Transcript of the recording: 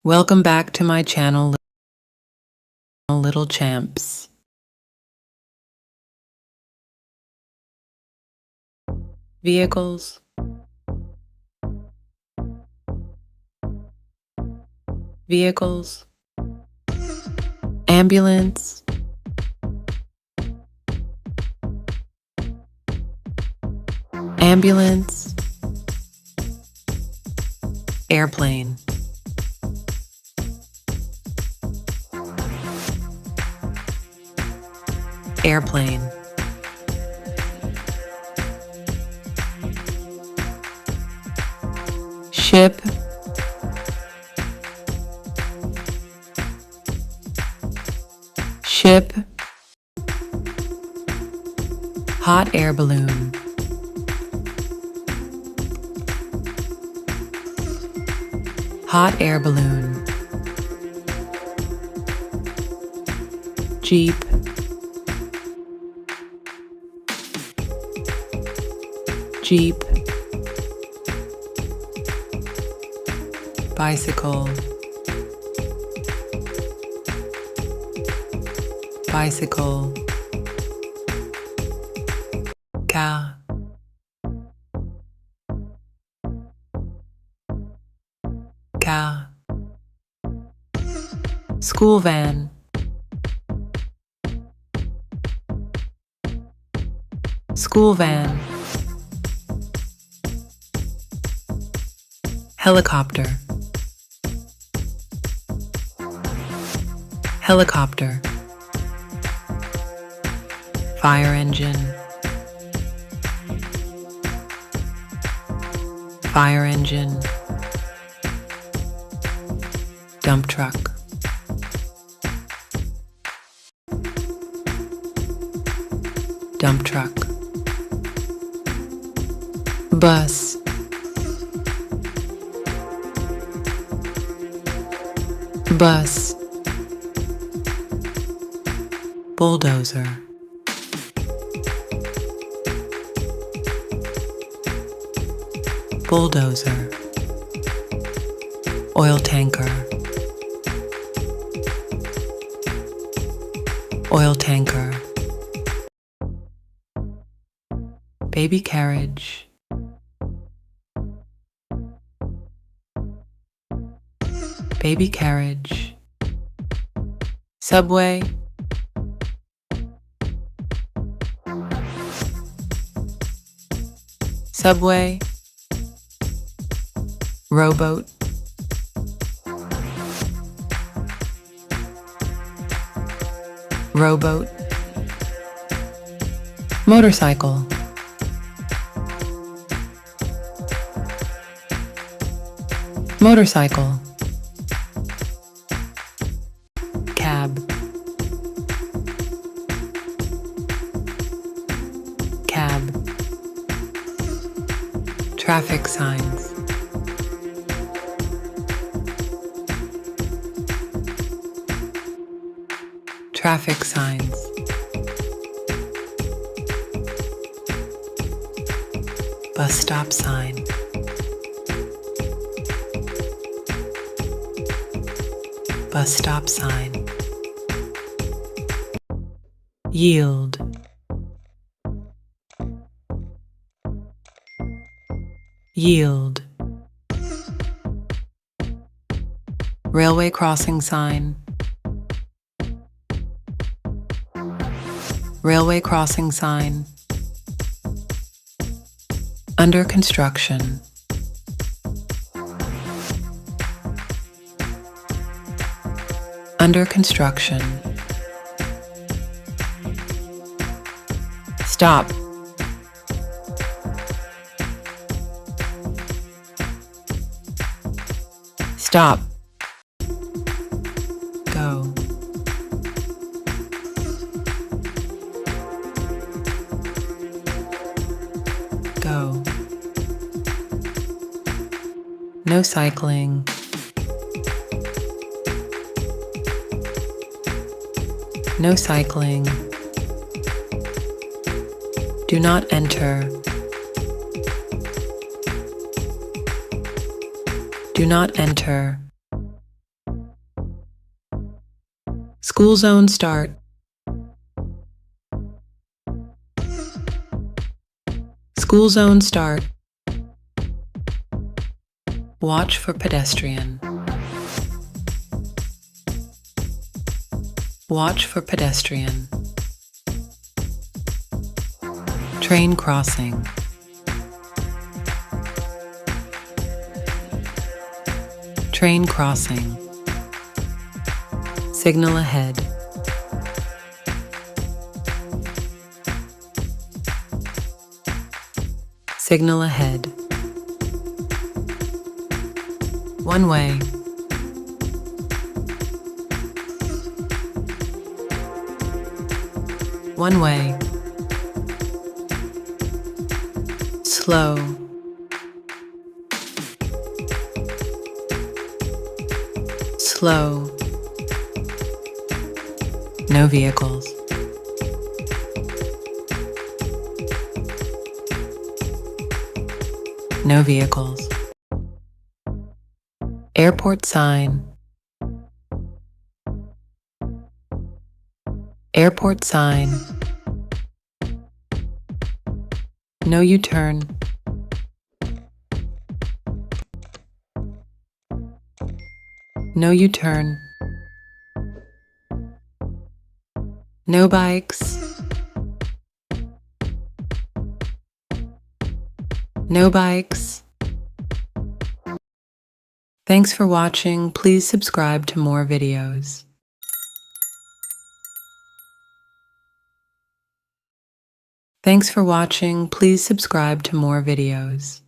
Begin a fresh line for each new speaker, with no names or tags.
Welcome back to my channel, Little Champs. Vehicles, vehicles, ambulance, ambulance, airplane, airplane, ship, ship, hot air balloon, hot air balloon, jeep, jeep, bicycle, bicycle, car, car, school van, school van, helicopter, helicopter, fire engine, fire engine, dump truck, dump truck, bus, bus, bulldozer, bulldozer, oil tanker, oil tanker, baby carriage, baby carriage, subway, subway, rowboat, rowboat, motorcycle, motorcycle, cab, cab, traffic signs, traffic signs, bus stop sign, bus stop sign, yield, yield, railway crossing sign, railway crossing sign, under construction, under construction, stop, stop, go, go, no cycling, no cycling, do not enter, do not enter, School zone start. School zone start. Watch for pedestrian. Watch for pedestrian. Train crossing. Train crossing. Signal ahead. Signal ahead. One way. One way. Slow. Slow. No vehicles. No vehicles. Airport sign. Airport sign. No U-turn. No U-turn. No bikes. No bikes. Thanks for watching. Please subscribe to more videos. Thanks for watching. Please subscribe to more videos.